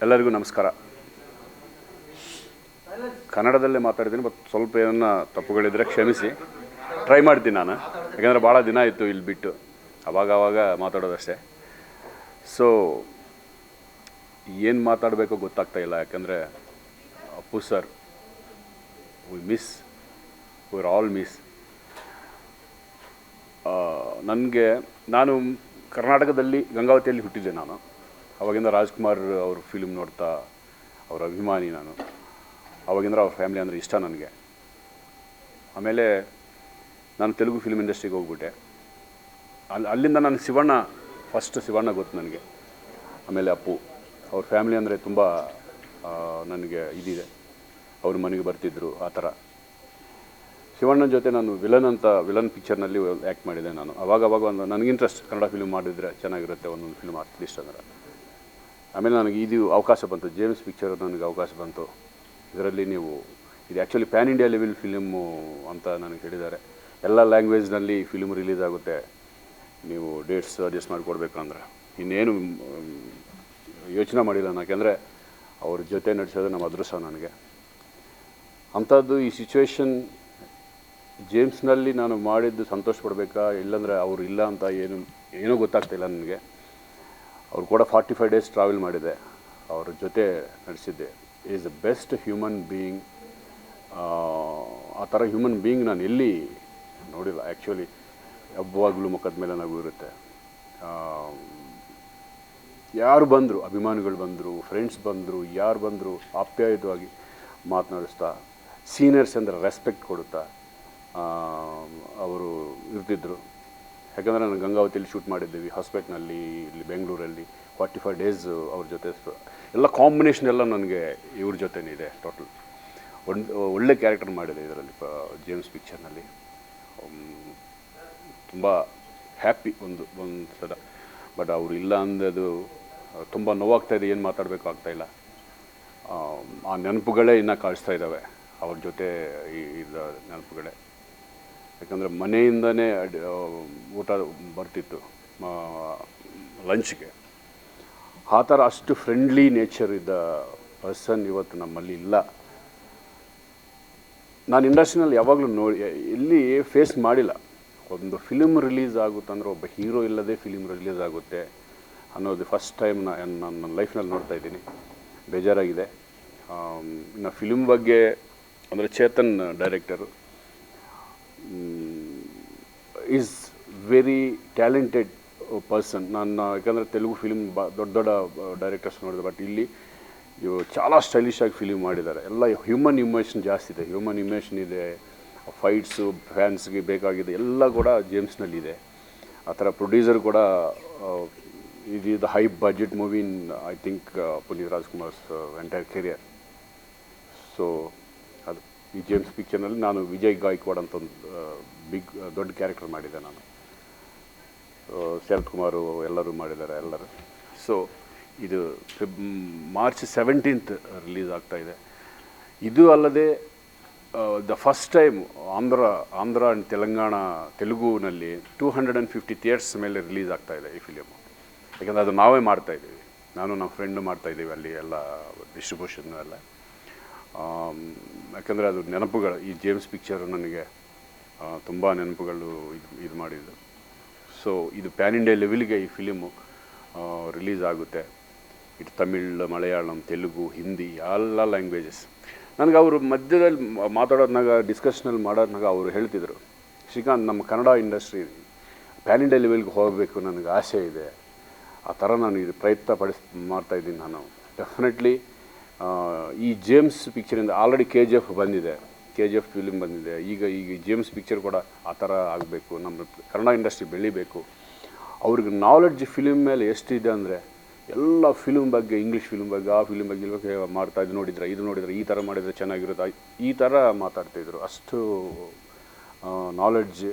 ಎಲ್ಲರಿಗೂ ನಮಸ್ಕಾರ. ಕನ್ನಡದಲ್ಲೇ ಮಾತಾಡ್ತೀನಿ, ಬಟ್ ಸ್ವಲ್ಪ ಏನನ್ನ ತಪ್ಪುಗಳಿದ್ರೆ ಕ್ಷಮಿಸಿ. ಟ್ರೈ ಮಾಡ್ತೀನಿ ನಾನು, ಯಾಕೆಂದರೆ ಭಾಳ ದಿನ ಆಯಿತು ಇಲ್ಲಿ ಬಿಟ್ಟು, ಅವಾಗವಾಗ ಮಾತಾಡೋದಷ್ಟೇ. ಸೊ ಏನು ಮಾತಾಡಬೇಕೋ ಗೊತ್ತಾಗ್ತಾ ಇಲ್ಲ, ಯಾಕಂದರೆ Appu sir we all miss. ನಾನು ಕರ್ನಾಟಕದಲ್ಲಿ ಗಂಗಾವತಿಯಲ್ಲಿ ಹುಟ್ಟಿದ್ದೆ. ನಾನು ಅವಾಗಿಂದ ರಾಜ್ಕುಮಾರ್ ಅವ್ರ ಫಿಲ್ಮ್ ನೋಡ್ತಾ ಅವ್ರ ಅಭಿಮಾನಿ ನಾನು. ಅವಾಗಿಂದ ಅವ್ರ ಫ್ಯಾಮಿಲಿ ಅಂದರೆ ಇಷ್ಟ ನನಗೆ. ಆಮೇಲೆ ನಾನು ತೆಲುಗು ಫಿಲ್ಮ್ ಇಂಡಸ್ಟ್ರಿಗೆ ಹೋಗ್ಬಿಟ್ಟೆ. ಅಲ್ಲಿಂದ ನಾನು ಫಸ್ಟ್ ಶಿವಣ್ಣ ಗೊತ್ತು ನನಗೆ. ಆಮೇಲೆ ಅಪ್ಪು ಅವ್ರ ಫ್ಯಾಮಿಲಿ ಅಂದರೆ ತುಂಬ ನನಗೆ ಇದಿದೆ. ಅವ್ರ ಮನೆಗೆ ಬರ್ತಿದ್ದರು ಆ ಥರ. ಶಿವಣ್ಣನ ಜೊತೆ ನಾನು ವಿಲನ್ ಪಿಕ್ಚರ್ನಲ್ಲಿ ಆ್ಯಕ್ಟ್ ಮಾಡಿದೆ ನಾನು. ಅವಾಗ ಒಂದು ನನಗೆ ಇಂಟ್ರೆಸ್ಟ್, ಕನ್ನಡ ಫಿಲ್ಮ್ ಮಾಡಿದರೆ ಚೆನ್ನಾಗಿರುತ್ತೆ ಒಂದೊಂದು ಫಿಲ್ಮ್ ಆರ್ಟಿಸ್ಟ್ ಅಂದರೆ. ಆಮೇಲೆ ನನಗೆ ಇದು ಅವಕಾಶ ಬಂತು, ಜೇಮ್ಸ್ ಪಿಕ್ಚರ್ ನನಗೆ ಅವಕಾಶ ಬಂತು. ಇದರಲ್ಲಿ ಇದು actually PAN India level film ಅಂತ ನನಗೆ ಹೇಳಿದ್ದಾರೆ. ಎಲ್ಲ ಲ್ಯಾಂಗ್ವೇಜ್ನಲ್ಲಿ ಫಿಲ್ಮ್ ರಿಲೀಸ್ ಆಗುತ್ತೆ, ನೀವು ಡೇಟ್ಸ್ ಅಡ್ಜಸ್ಟ್ ಮಾಡಿಕೊಡ್ಬೇಕು ಅಂದ್ರೆ. ಇನ್ನೇನು ಯೋಚನೆ ಮಾಡಿಲ್ಲ ನಾನು, ಯಾಕೆಂದರೆ ಅವ್ರ ಜೊತೆ ನಡೆಸೋದು ನಮ್ಮ ಅದೃಷ್ಟ ನನಗೆ. ಅಂಥದ್ದು ಈ ಸಿಚುವೇಶನ್ ಜೇಮ್ಸ್ನಲ್ಲಿ ನಾನು ಮಾಡಿದ್ದು ಸಂತೋಷ ಪಡಬೇಕಾ, ಇಲ್ಲಾಂದರೆ ಅವರು ಇಲ್ಲ ಅಂತ ಏನೂ ಗೊತ್ತಾಗ್ತಾಯಿಲ್ಲ ನನಗೆ. ಅವ್ರು ಕೂಡ 45 ಡೇಸ್ ಟ್ರಾವೆಲ್ ಮಾಡಿದೆ, ಅವ್ರ ಜೊತೆ ನಡೆಸಿದ್ದೆ. Is the best human being. ಆ ಥರ ಹ್ಯೂಮನ್ ಬೀಯಿಂಗ್ ನಾನು ಎಲ್ಲಿ ನೋಡಿಲ್ಲ ಆ್ಯಕ್ಚುಲಿ. ಯಾವಾಗಲೂ ಮುಖದ ಮೇಲೆ ನಗು ಇರುತ್ತೆ. ಯಾರು ಬಂದರು, ಅಭಿಮಾನಿಗಳು ಬಂದರು, ಫ್ರೆಂಡ್ಸ್ ಬಂದರು, ಯಾರು ಬಂದರು ಆಪ್ಯಾಯತವಾಗಿ ಮಾತನಾಡಿಸ್ತಾ, ಸೀನಿಯರ್ಸ್ ಅಂದರೆ ರೆಸ್ಪೆಕ್ಟ್ ಕೊಡುತ್ತಾ ಅವರು ಇರ್ತಿದ್ರು. ಯಾಕಂದರೆ ನಾನು ಗಂಗಾವತಿಯಲ್ಲಿ ಶೂಟ್ ಮಾಡಿದ್ದೀವಿ, ಹಾಸ್ಪಿಟ್ಲ್ನಲ್ಲಿ, ಇಲ್ಲಿ ಬೆಂಗಳೂರಲ್ಲಿ 45 ಡೇಸ್ ಅವ್ರ ಜೊತೆ. ಎಲ್ಲ ಕಾಂಬಿನೇಷನ್ ಎಲ್ಲ ನನಗೆ ಇವ್ರ ಜೊತೆನೇ ಇದೆ. ಟೋಟಲ್ ಒಳ್ಳೆ ಕ್ಯಾರೆಕ್ಟರ್ ಮಾಡಿದೆ ಇದರಲ್ಲಿ ಜೇಮ್ಸ್ ಪಿಕ್ಚರ್ನಲ್ಲಿ. ತುಂಬ ಹ್ಯಾಪಿ ಒಂದು ಸಲ. ಬಟ್ ಅವರು ಇಲ್ಲ ಅಂದದು ತುಂಬ ನೋವಾಗ್ತಾಯಿದೆ, ಏನು ಮಾತಾಡಬೇಕು ಆಗ್ತಾಯಿಲ್ಲ. ಆ ನೆನಪುಗಳೇ ಇನ್ನೂ ಕಾಣಿಸ್ತಾ ಇದ್ದಾವೆ, ಅವ್ರ ಜೊತೆ ಇದ್ದ ನೆನಪುಗಳೇ. ಯಾಕಂದರೆ ಮನೆಯಿಂದನೇ ಊಟ ಬರ್ತಿತ್ತು ಲಂಚ್ಗೆ. ಆ ಥರ ಅಷ್ಟು ಫ್ರೆಂಡ್ಲಿ ನೇಚರ್ ಇದ್ದ ಪರ್ಸನ್ ಇವತ್ತು ನಮ್ಮಲ್ಲಿ ಇಲ್ಲ. ನಾನು ಇಂಡಸ್ಟ್ರಿನಲ್ಲಿ ಯಾವಾಗಲೂ ಎಲ್ಲಿ ಫೇಸ್ ಮಾಡಿಲ್ಲ. ಒಂದು ಫಿಲ್ಮ್ ರಿಲೀಸ್ ಆಗುತ್ತಂದ್ರೆ ಒಬ್ಬ ಹೀರೋ ಇಲ್ಲದೆ ಫಿಲ್ಮ್ ರಿಲೀಸ್ ಆಗುತ್ತೆ ಅನ್ನೋದು ಫಸ್ಟ್ ಟೈಮ್ ನನ್ನ ಲೈಫ್ನಲ್ಲಿ ನೋಡ್ತಾ ಇದ್ದೀನಿ. ಬೇಜಾರಾಗಿದೆ. ಇನ್ನು ಫಿಲ್ಮ್ ಬಗ್ಗೆ ಅಂದರೆ Chetan director is very talented person. ನಾನು ಯಾಕಂದರೆ ತೆಲುಗು ಫಿಲ್ಮ್ ದೊಡ್ಡ ಡೈರೆಕ್ಟರ್ಸ್ ನೋಡಿದೆ, ಬಟ್ ಇಲ್ಲಿ ಇವರು చాలా ಸ್ಟೈಲಿಶಾಗಿ ಫಿಲ್ಮ್ ಮಾಡಿದ್ದಾರೆ. ಎಲ್ಲ ಹ್ಯೂಮನ್ ಇಮೋಷನ್ ಜಾಸ್ತಿ ಇದೆ, ಹ್ಯೂಮನ್ ಇಮೋಷನ್ ಇದೆ. ಫೈಟ್ಸು ಫ್ಯಾನ್ಸ್ಗೆ ಬೇಕಾಗಿದೆ ಎಲ್ಲ ಕೂಡ ಜೇಮ್ಸ್ನಲ್ಲಿದೆ. ಆ ಥರ ಪ್ರೊಡ್ಯೂಸರ್ ಕೂಡ ಇದು high budget movie in I think Puneeth Rajkumar's entire career. So ಅದು ಈ ಜೇಮ್ಸ್ ಪಿಕ್ಚರ್ನಲ್ಲಿ ನಾನು ವಿಜಯ್ ಗಾಯಕ್ವಾಡ್ ಅಂತ ಒಂದು ದೊಡ್ಡ ಕ್ಯಾರೆಕ್ಟರ್ ಮಾಡಿದ್ದೆ ನಾನು. ಶರತ್ ಕುಮಾರು ಎಲ್ಲರೂ ಮಾಡಿದ್ದಾರೆ ಎಲ್ಲರೂ. ಸೊ ಇದು ಮಾರ್ಚ್ 17th ರಿಲೀಸ್ ಆಗ್ತಾಯಿದೆ. ಇದು ಅಲ್ಲದೆ the first time Andhra and ತೆಲುಗುನಲ್ಲಿ 250 ಥಿಯೇಟರ್ಸ್ ಮೇಲೆ ರಿಲೀಸ್ ಆಗ್ತಾಯಿದೆ ಈ ಫಿಲಿಮು. ಯಾಕಂದರೆ ಅದು ನಾವೇ ಮಾಡ್ತಾಯಿದ್ದೀವಿ, ನಾನು ನಮ್ಮ ಫ್ರೆಂಡು ಮಾಡ್ತಾಯಿದ್ದೀವಿ ಅಲ್ಲಿ ಎಲ್ಲ ಡಿಸ್ಟ್ರಿಬ್ಯೂಷನ್ನು ಎಲ್ಲ. ಯಾಕಂದರೆ ಅದು ನೆನಪುಗಳು, ಈ ಜೇಮ್ಸ್ ಪಿಕ್ಚರು ನನಗೆ ತುಂಬ ನೆನಪುಗಳು ಇದು ಮಾಡಿದ್ದು. ಸೊ ಇದು ಪ್ಯಾನ್ ಇಂಡಿಯಾ ಲೆವೆಲ್ಗೆ ಈ ಫಿಲಿಮು ರಿಲೀಸ್ ಆಗುತ್ತೆ. ಇದು ತಮಿಳ್, ಮಲಯಾಳಂ, ತೆಲುಗು, ಹಿಂದಿ ಎಲ್ಲ ಲ್ಯಾಂಗ್ವೇಜಸ್. ನನಗೆ ಅವರು ಮಧ್ಯದಲ್ಲಿ ಮಾತಾಡೋದ್ನಾಗ, ಡಿಸ್ಕಷನಲ್ಲಿ ಮಾಡೋದ್ನಾಗ ಅವರು ಹೇಳ್ತಿದ್ರು, ಶ್ರೀಕಾಂತ್ ನಮ್ಮ ಕನ್ನಡ ಇಂಡಸ್ಟ್ರಿ ಪ್ಯಾನ್ ಇಂಡಿಯಾ ಲೆವೆಲ್ಗೆ ಹೋಗಬೇಕು, ನನಗೆ ಆಸೆ ಇದೆ. ಆ ಥರ ನಾನು ಇದು ಪ್ರಯತ್ನ ಮಾಡ್ತಾಯಿದ್ದೀನಿ ನಾನು. ಡೆಫಿನೆಟ್ಲಿ ಈ ಜೇಮ್ಸ್ ಪಿಕ್ಚರಿಂದ ಆಲ್ರೆಡಿ KGF ಬಂದಿದೆ, KGF ಫಿಲ್ಮ್ ಬಂದಿದೆ. ಈಗ ಜೇಮ್ಸ್ ಪಿಕ್ಚರ್ ಕೂಡ ಆ ಥರ ಆಗಬೇಕು, ನಮ್ಮ ಕನ್ನಡ ಇಂಡಸ್ಟ್ರಿ ಬೆಳಿಬೇಕು. ಅವ್ರಿಗೆ ನಾಲೆಡ್ಜ್ ಫಿಲ್ಮ್ ಮೇಲೆ ಎಷ್ಟಿದೆ ಅಂದರೆ ಎಲ್ಲ ಫಿಲ್ಮ್ ಬಗ್ಗೆ, ಇಂಗ್ಲೀಷ್ ಫಿಲ್ಮ್ ಬಗ್ಗೆ, ಆ ಫಿಲ್ಮ್ ಬಗ್ಗೆ ಇದು ನೋಡಿದರೆ ಈ ಥರ ಮಾಡಿದರೆ ಚೆನ್ನಾಗಿರುತ್ತೆ, ಈ ಥರ ಮಾತಾಡ್ತಾಯಿದ್ರು. ಅಷ್ಟು ನಾಲೆಡ್ಜ್